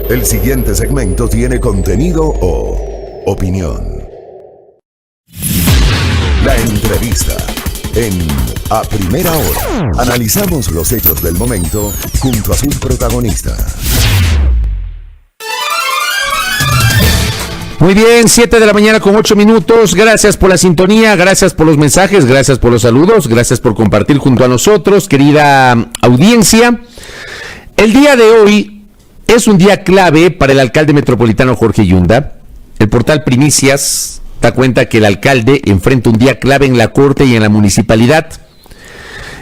El siguiente segmento tiene contenido o opinión. La entrevista en A Primera Hora. Analizamos los hechos del momento junto a sus protagonistas. Muy bien, 7 de la mañana con 8 minutos. Gracias por la sintonía, gracias por los mensajes, gracias por los saludos, gracias por compartir junto a nosotros, querida audiencia. El día de hoy es un día clave para el alcalde metropolitano Jorge Yunda. El portal Primicias da cuenta que el alcalde enfrenta un día clave en la Corte y en la municipalidad.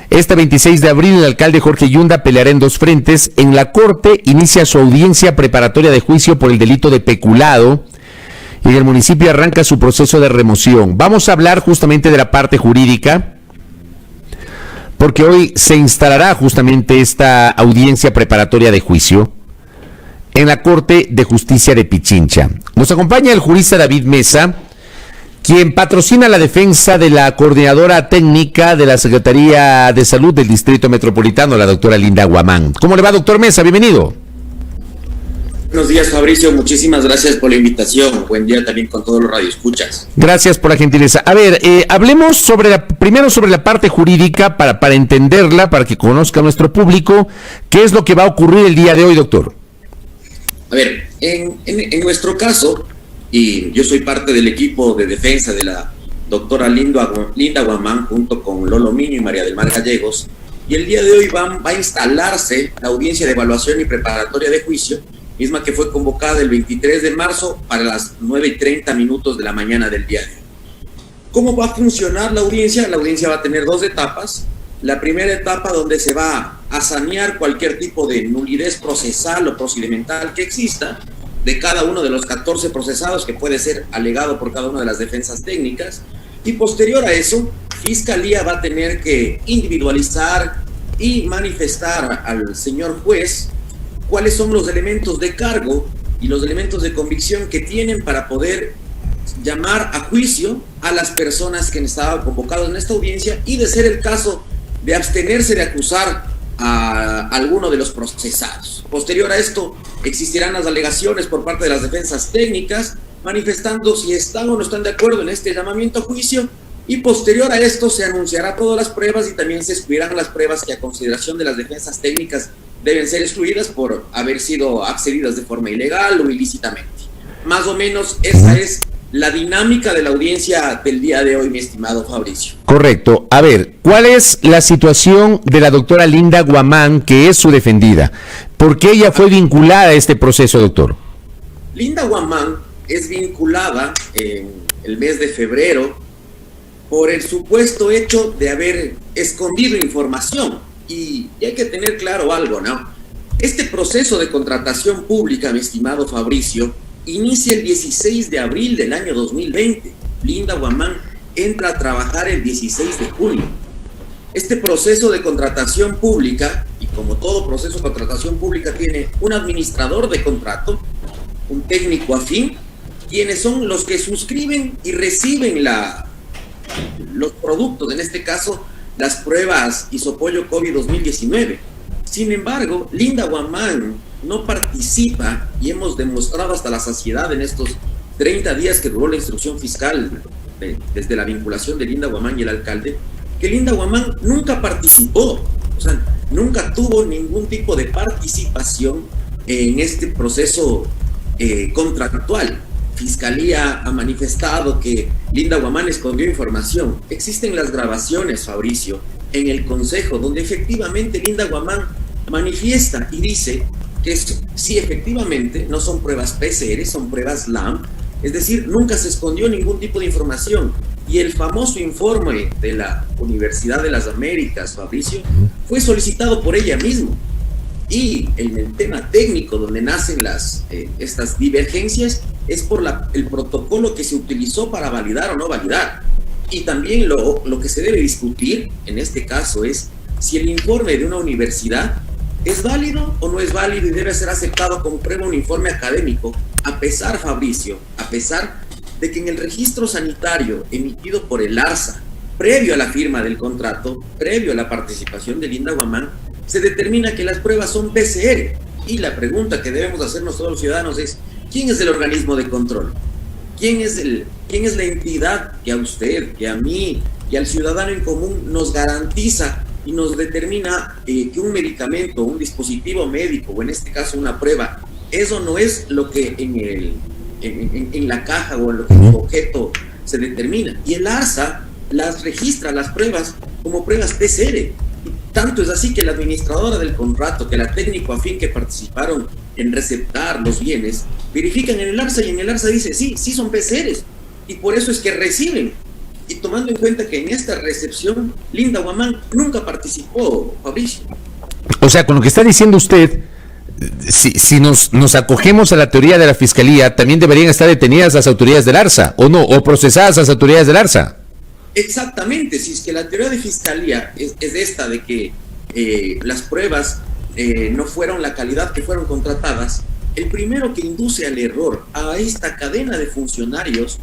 Este 26 de abril, el alcalde Jorge Yunda peleará en dos frentes. En la Corte inicia su audiencia preparatoria de juicio por el delito de peculado y en el municipio arranca su proceso de remoción. Vamos a hablar justamente de la parte jurídica, porque hoy se instalará justamente esta audiencia preparatoria de juicio en la Corte de Justicia de Pichincha. Nos acompaña el jurista David Mesa, quien patrocina la defensa de la coordinadora técnica de la Secretaría de Salud del Distrito Metropolitano, la doctora Linda Guamán. ¿Cómo le va, doctor Mesa? Bienvenido. Buenos días, Fabricio. Muchísimas gracias por la invitación. Buen día también con todos los radioescuchas. Gracias por la gentileza. A ver, hablemos primero sobre la parte jurídica para entenderla, para que conozca nuestro público. ¿Qué es lo que va a ocurrir el día de hoy, doctor? A ver, en nuestro caso, y yo soy parte del equipo de defensa de la doctora Linda Guamán, junto con Lolo Miño y María del Mar Gallegos, y el día de hoy va a instalarse la audiencia de evaluación y preparatoria de juicio, misma que fue convocada el 23 de marzo para las 9:30 de la mañana del día de hoy. ¿Cómo va a funcionar la audiencia? La audiencia va a tener dos etapas. La primera etapa, donde se va a sanear cualquier tipo de nulidez procesal o procedimental que exista de cada uno de los 14 procesados, que puede ser alegado por cada una de las defensas técnicas, y posterior a eso, Fiscalía va a tener que individualizar y manifestar al señor juez cuáles son los elementos de cargo y los elementos de convicción que tienen para poder llamar a juicio a las personas que estaban convocadas en esta audiencia, y de ser el caso de abstenerse de acusar a alguno de los procesados. Posterior a esto, existirán las alegaciones por parte de las defensas técnicas, manifestando si están o no están de acuerdo en este llamamiento a juicio, y posterior a esto se anunciará todas las pruebas y también se excluirán las pruebas que a consideración de las defensas técnicas deben ser excluidas por haber sido accedidas de forma ilegal o ilícitamente. Más o menos esa es la dinámica de la audiencia del día de hoy, mi estimado Fabricio. Correcto. A ver, ¿cuál es la situación de la doctora Linda Guamán, que es su defendida? ¿Por qué ella fue vinculada a este proceso, doctor? Linda Guamán es vinculada en el mes de febrero por el supuesto hecho de haber escondido información. Y hay que tener claro algo, ¿no? Este proceso de contratación pública, mi estimado Fabricio, inicia el 16 de abril del año 2020. Linda Guamán entra a trabajar el 16 de junio. Este proceso de contratación pública, y como todo proceso de contratación pública, tiene un administrador de contrato, un técnico afín, quienes son los que suscriben y reciben los productos, en este caso las pruebas Isopollo COVID 2019. Sin embargo, Linda Guamán no participa, y hemos demostrado hasta la saciedad en estos 30 días que duró la instrucción fiscal desde la vinculación de Linda Guamán y el alcalde, que Linda Guamán nunca participó, o sea, nunca tuvo ningún tipo de participación en este proceso contractual. Fiscalía ha manifestado que Linda Guamán escondió información. Existen las grabaciones, Fabricio, en el Consejo, donde efectivamente Linda Guamán manifiesta y dice que sí, efectivamente, no son pruebas PCR, son pruebas LAM, es decir, nunca se escondió ningún tipo de información. Y el famoso informe de la Universidad de las Américas, Fabricio, fue solicitado por ella misma. Y en el tema técnico, donde nacen estas divergencias, es por el protocolo que se utilizó para validar o no validar. Y también lo que se debe discutir en este caso es si el informe de una universidad es válido o no es válido y debe ser aceptado como prueba un informe académico, a pesar, Fabricio, a pesar de que en el registro sanitario emitido por el ARSA, previo a la firma del contrato, previo a la participación de Linda Guamán, se determina que las pruebas son PCR. Y la pregunta que debemos hacernos todos los ciudadanos es, ¿quién es el organismo de control? ¿Quién es la entidad que a usted, que a mí, que al ciudadano en común nos garantiza y nos determina que un medicamento, un dispositivo médico, o en este caso una prueba, eso no es lo que en la caja o en lo que en el objeto se determina? Y el ARSA las registra, las pruebas, como pruebas PCR. Tanto es así que la administradora del contrato, que la técnico afín que participaron en receptar los bienes, verifican en el ARSA y en el ARSA dice, sí son PCRs, y por eso es que reciben. Y tomando en cuenta que en esta recepción Linda Guamán nunca participó, Fabricio. O sea, con lo que está diciendo usted, si nos acogemos a la teoría de la Fiscalía, también deberían estar detenidas las autoridades del ARSA, ¿o no? ¿O procesadas las autoridades del ARSA? Exactamente, si es que la teoría de Fiscalía es esta de que las pruebas no fueron la calidad que fueron contratadas, el primero que induce al error a esta cadena de funcionarios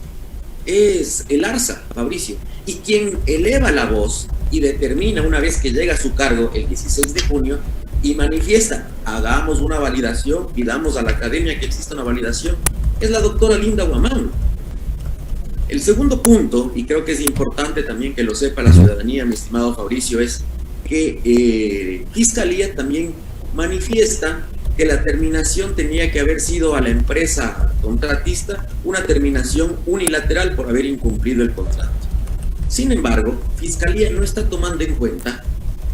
es el ARSA, Fabricio, y quien eleva la voz y determina una vez que llega a su cargo el 16 de junio y manifiesta, hagamos una validación, pidamos a la academia que exista una validación, es la doctora Linda Guamán. El segundo punto, y creo que es importante también que lo sepa la ciudadanía, mi estimado Fabricio, es que Fiscalía también manifiesta que la terminación tenía que haber sido a la empresa contratista una terminación unilateral por haber incumplido el contrato. Sin embargo, Fiscalía no está tomando en cuenta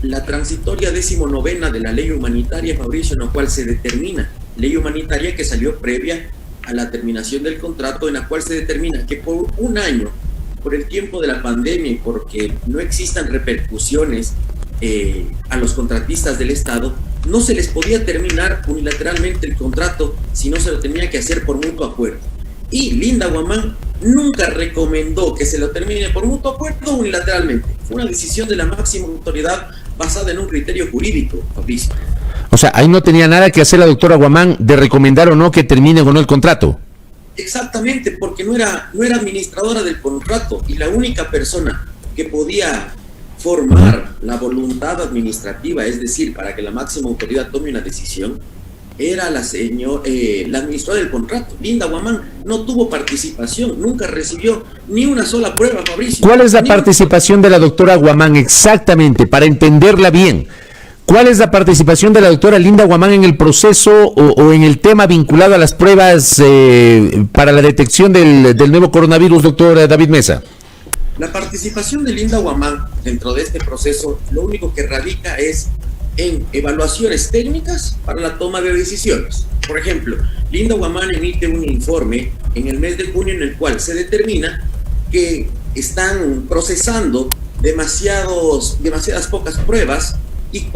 la transitoria 19ª de la ley humanitaria, Fabricio, en la cual se determina, ley humanitaria que salió previa a la terminación del contrato, en la cual se determina que por un año, por el tiempo de la pandemia y porque no existan repercusiones a los contratistas del Estado, no se les podía terminar unilateralmente el contrato, sino se lo tenía que hacer por mutuo acuerdo. Y Linda Guamán nunca recomendó que se lo termine por mutuo acuerdo unilateralmente. Fue una decisión de la máxima autoridad basada en un criterio jurídico, Fabricio. O sea, ahí no tenía nada que hacer la doctora Guamán de recomendar o no que termine o no el contrato. Exactamente, porque no era administradora del contrato, y la única persona que podía formar la voluntad administrativa, es decir, para que la máxima autoridad tome una decisión, era la administradora del contrato. Linda Guamán no tuvo participación, nunca recibió ni una sola prueba, Fabricio. ¿Cuál es la participación de la doctora Guamán exactamente, para entenderla bien? ¿Cuál es la participación de la doctora Linda Guamán en el proceso o en el tema vinculado a las pruebas para la detección del nuevo coronavirus, doctor David Mesa? La participación de Linda Guamán dentro de este proceso, lo único que radica es en evaluaciones técnicas para la toma de decisiones. Por ejemplo, Linda Guamán emite un informe en el mes de junio en el cual se determina que están procesando demasiadas pocas pruebas y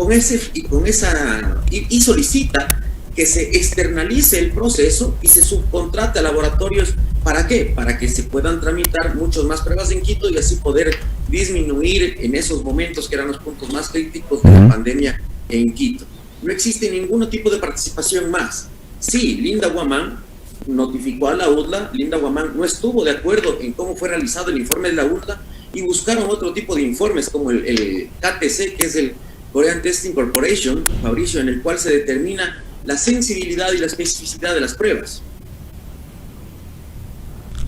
solicita que se externalice el proceso y se subcontrate a laboratorios. ¿Para qué? Para que se puedan tramitar muchas más pruebas en Quito y así poder disminuir en esos momentos que eran los puntos más críticos de la pandemia en Quito. No existe ningún tipo de participación más. Sí, Linda Guamán notificó a la UDLA, Linda Guamán no estuvo de acuerdo en cómo fue realizado el informe de la UDLA y buscaron otro tipo de informes como el KTC, que es el Korean Testing Corporation, Fabricio, en el cual se determina la sensibilidad y la especificidad de las pruebas.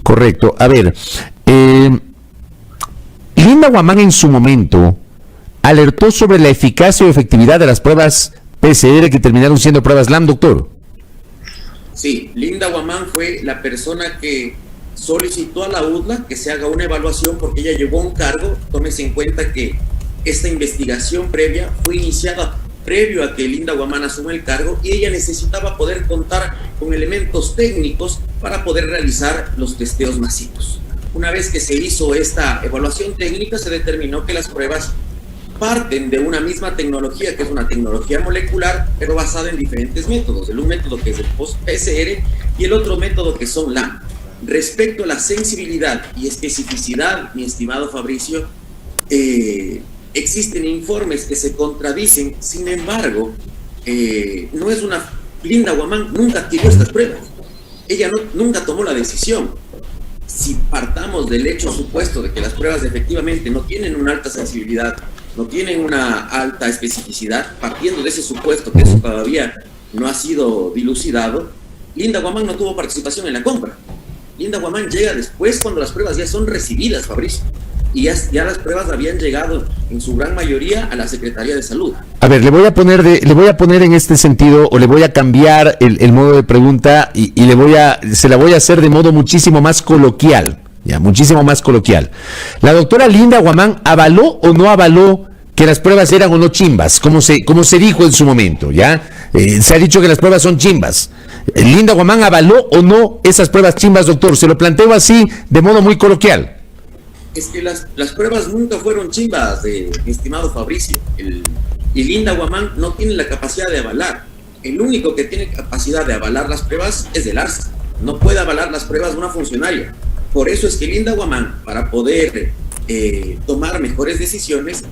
Correcto. A ver, Linda Guamán en su momento alertó sobre la eficacia o efectividad de las pruebas PCR que terminaron siendo pruebas LAM, doctor. Sí, Linda Guamán fue la persona que solicitó a la UDLA que se haga una evaluación porque ella llevó un cargo. Tómese en cuenta que esta investigación previa fue iniciada previo a que Linda Guamán asuma el cargo y ella necesitaba poder contar con elementos técnicos para poder realizar los testeos masivos. Una vez que se hizo esta evaluación técnica, se determinó que las pruebas parten de una misma tecnología, que es una tecnología molecular, pero basada en diferentes métodos. Un método que es el post-PCR y el otro método que son LAM. Respecto a la sensibilidad y especificidad, mi estimado Fabricio, existen informes que se contradicen. Sin embargo, no es una... Linda Guamán nunca adquirió estas pruebas. Ella nunca tomó la decisión. Si partamos del hecho supuesto de que las pruebas efectivamente no tienen una alta sensibilidad, no tienen una alta especificidad, partiendo de ese supuesto que eso todavía no ha sido dilucidado, Linda Guamán no tuvo participación en la compra. Linda Guamán llega después cuando las pruebas ya son recibidas, Fabricio. Y ya las pruebas habían llegado en su gran mayoría a la Secretaría de Salud. A ver, le voy a poner en este sentido, o le voy a cambiar el modo de pregunta y se la voy a hacer de modo muchísimo más coloquial, muchísimo más coloquial. ¿La doctora Linda Guamán avaló o no avaló que las pruebas eran o no chimbas, como se dijo en su momento, se ha dicho que las pruebas son chimbas? ¿Linda Guamán avaló o no esas pruebas chimbas, doctor? Se lo planteo así, de modo muy coloquial. Es que las pruebas nunca fueron chimbas, mi estimado Fabricio. Y Linda Guamán no tiene la capacidad de avalar. El único que tiene capacidad de avalar las pruebas es el ARSA. No puede avalar las pruebas una funcionaria. Por eso es que Linda Guamán, para poder tomar mejores decisiones,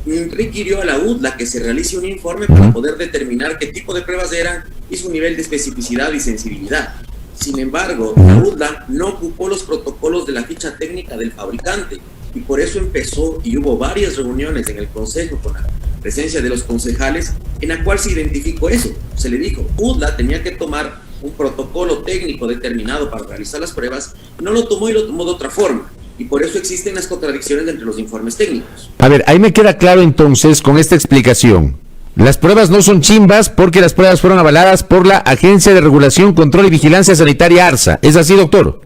requirió a la UDLA que se realice un informe para poder determinar qué tipo de pruebas eran y su nivel de especificidad y sensibilidad. Sin embargo, la UDLA no ocupó los protocolos de la ficha técnica del fabricante y por eso empezó y hubo varias reuniones en el consejo con la presencia de los concejales en la cual se identificó eso. Se le dijo, UDLA tenía que tomar un protocolo técnico determinado para realizar las pruebas, no lo tomó y lo tomó de otra forma. Y por eso existen las contradicciones entre los informes técnicos. A ver, ahí me queda claro entonces con esta explicación. Las pruebas no son chimbas porque las pruebas fueron avaladas por la Agencia de Regulación, Control y Vigilancia Sanitaria ARSA. ¿Es así, doctor?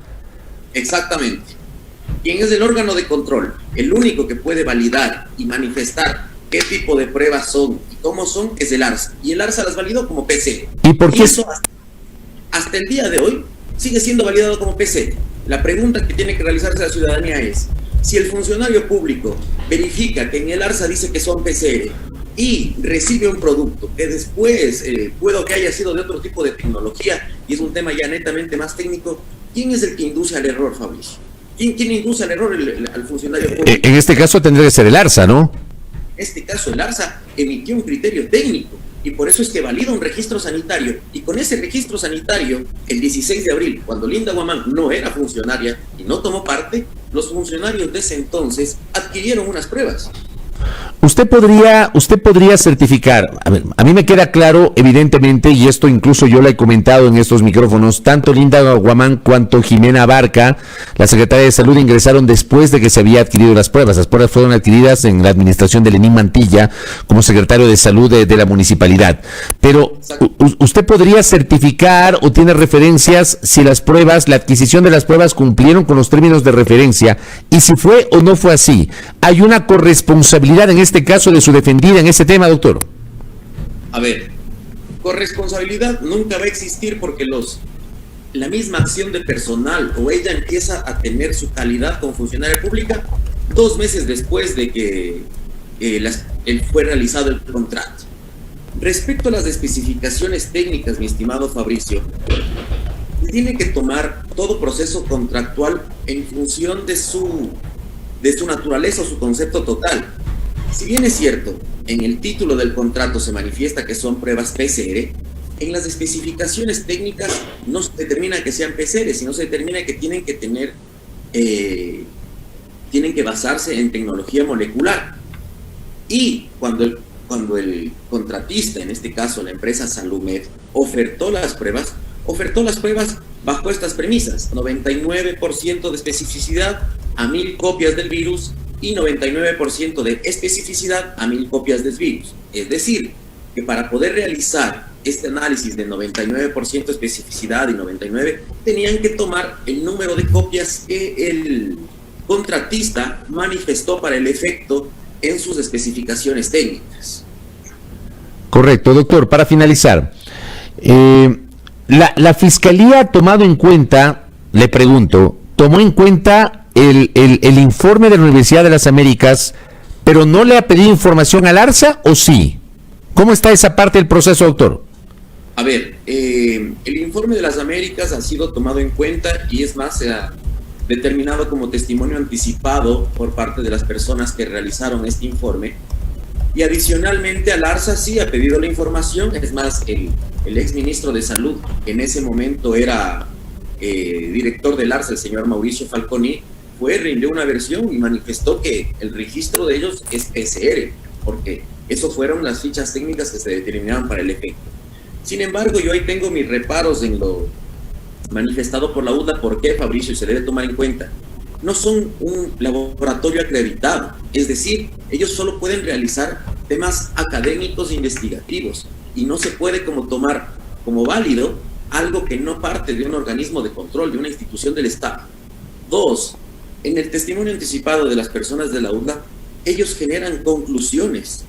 Exactamente. ¿Quién es el órgano de control? El único que puede validar y manifestar qué tipo de pruebas son y cómo son es el ARSA. Y el ARSA las validó como PC. ¿Y por qué? Y eso hasta el día de hoy sigue siendo validado como PC. La pregunta que tiene que realizarse la ciudadanía es, si el funcionario público verifica que en el ARSA dice que son PCR y recibe un producto que después puedo que haya sido de otro tipo de tecnología y es un tema ya netamente más técnico, ¿quién es el que induce al error, Fabricio? ¿Quién induce al error al funcionario público? En este caso tendría que ser el ARSA, ¿no? En este caso el ARSA emitió un criterio técnico y por eso es que valida un registro sanitario y con ese registro sanitario, el 16 de abril, cuando Linda Guamán no era funcionaria y no tomó parte, los funcionarios de ese entonces adquirieron unas pruebas. Usted podría certificar, a mí me queda claro, evidentemente, y esto incluso yo lo he comentado en estos micrófonos, tanto Linda Guamán cuanto Jimena Abarca, la secretaria de Salud, ingresaron después de que se había adquirido las pruebas. Las pruebas fueron adquiridas en la administración de Lenín Mantilla como secretario de Salud de la municipalidad. Pero, ¿usted podría certificar o tiene referencias si las pruebas, la adquisición de las pruebas cumplieron con los términos de referencia? Y si fue o no fue así, ¿hay una corresponsabilidad en este caso de su defendida en este tema, doctor? A ver, corresponsabilidad nunca va a existir porque la misma acción de personal o ella empieza a tener su calidad como funcionaria pública 2 meses después de que fue realizado el contrato. Respecto a las especificaciones técnicas, mi estimado Fabricio, tiene que tomar todo proceso contractual en función de su naturaleza o su concepto total. Si bien es cierto, en el título del contrato se manifiesta que son pruebas PCR, en las especificaciones técnicas no se determina que sean PCR, sino se determina que tienen que basarse en tecnología molecular. Y cuando el contratista, en este caso la empresa Salumed, ofertó las pruebas bajo estas premisas: 99% de especificidad a 1000 copias del virus y 99% de especificidad a 1000 copias del virus. Es decir, que para poder realizar este análisis de 99% de especificidad y 99%, tenían que tomar el número de copias que el contratista manifestó para el efecto en sus especificaciones técnicas. Correcto, doctor. Para finalizar, la Fiscalía ha tomado en cuenta, le pregunto, tomó en cuenta el informe de la Universidad de las Américas, pero no le ha pedido información al ARSA, ¿o sí? ¿Cómo está esa parte del proceso, doctor? A ver, el informe de las Américas ha sido tomado en cuenta y es más, se ha determinado como testimonio anticipado por parte de las personas que realizaron este informe. Y adicionalmente al ARSA sí ha pedido la información. Es más, el exministro de Salud, que en ese momento era director del ARSA, el señor Mauricio Falconi, rindió una versión y manifestó que el registro de ellos es PCR, porque eso fueron las fichas técnicas que se determinaron para el efecto. Sin embargo, yo ahí tengo mis reparos en lo manifestado por la UDLA. ¿Por qué, Fabricio? Se debe tomar en cuenta. No son un laboratorio acreditado, es decir, ellos solo pueden realizar temas académicos e investigativos y no se puede como tomar como válido algo que no parte de un organismo de control, de una institución del Estado. 2, en el testimonio anticipado de las personas de la UDLA, ellos generan conclusiones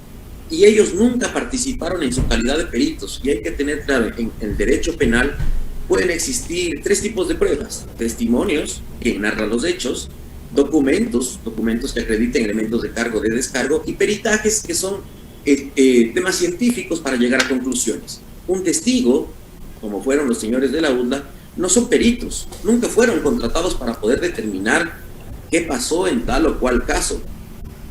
y ellos nunca participaron en su calidad de peritos. Y hay que tener claro, en el derecho penal pueden existir 3 tipos de pruebas: testimonios que narran los hechos, documentos que acrediten elementos de cargo, de descargo, y peritajes que son temas científicos para llegar a conclusiones. Un testigo, como fueron los señores de la UDLA, no son peritos, nunca fueron contratados para poder determinar qué pasó en tal o cual caso.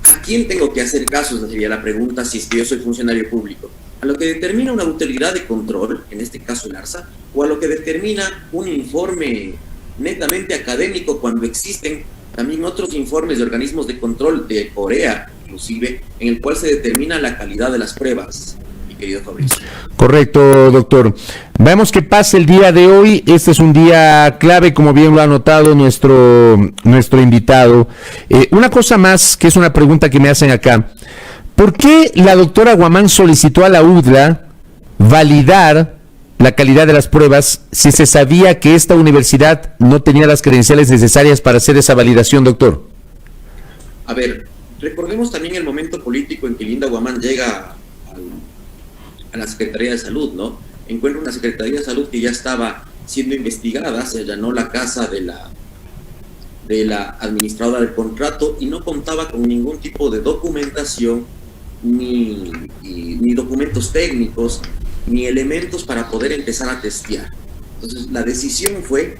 ¿A quién tengo que hacer caso? Sería la pregunta si es que yo soy funcionario público. ¿A lo que determina una autoridad de control, en este caso el ARSA, o a lo que determina un informe netamente académico, cuando existen también otros informes de organismos de control de Corea, inclusive, en el cual se determina la calidad de las pruebas, mi querido Fabricio? Correcto, doctor. Veamos qué pasa el día de hoy. Este es un día clave, como bien lo ha notado nuestro invitado. Una cosa más, que es una pregunta que me hacen acá. ¿Por qué la doctora Guamán solicitó a la UDLA validar la calidad de las pruebas si se sabía que esta universidad no tenía las credenciales necesarias para hacer esa validación, doctor? A ver, recordemos también el momento político en que Linda Guamán llega a la Secretaría de Salud, ¿no? Encuentra una Secretaría de Salud que ya estaba siendo investigada, se allanó la casa de la administradora del contrato y no contaba con ningún tipo de documentación, ni documentos técnicos, ni elementos para poder empezar a testear. Entonces la decisión fue: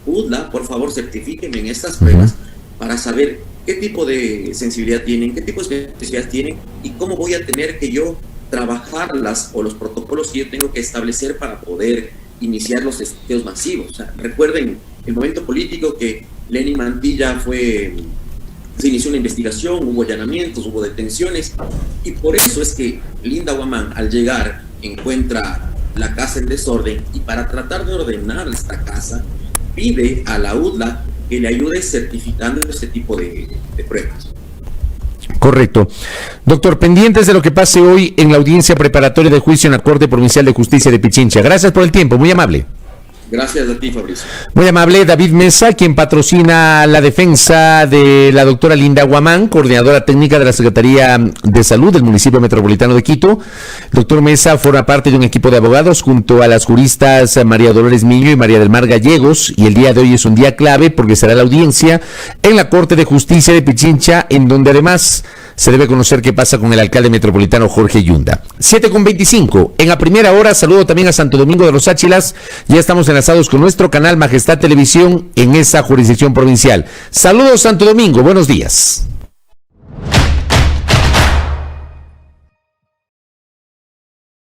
UDLA, por favor, certifíquenme en estas pruebas para saber qué tipo de sensibilidad tienen, qué tipo de especificidad tienen y cómo voy a tener que yo trabajarlas, o los protocolos que yo tengo que establecer para poder iniciar los testeos masivos. O sea, recuerden el momento político que Lenny Mantilla se inició una investigación, hubo allanamientos, hubo detenciones, y por eso es que Linda Guamán, al llegar, encuentra la casa en desorden, y para tratar de ordenar esta casa pide a la UDLA que le ayude certificando este tipo de pruebas. Correcto. Doctor, pendientes de lo que pase hoy en la audiencia preparatoria de juicio en la Corte Provincial de Justicia de Pichincha. Gracias por el tiempo, muy amable. Gracias a ti, Fabricio. Muy amable. David Mesa, quien patrocina la defensa de la doctora Linda Guamán, coordinadora técnica de la Secretaría de Salud del municipio metropolitano de Quito. Doctor Mesa forma parte de un equipo de abogados junto a las juristas María Dolores Miño y María del Mar Gallegos, y el día de hoy es un día clave porque será la audiencia en la Corte de Justicia de Pichincha, en donde además se debe conocer qué pasa con el alcalde metropolitano Jorge Yunda. 7:25. En la primera hora saludo también a Santo Domingo de los Áchilas. Ya estamos enlazados con nuestro canal Majestad Televisión en esa jurisdicción provincial. Saludos, Santo Domingo, buenos días.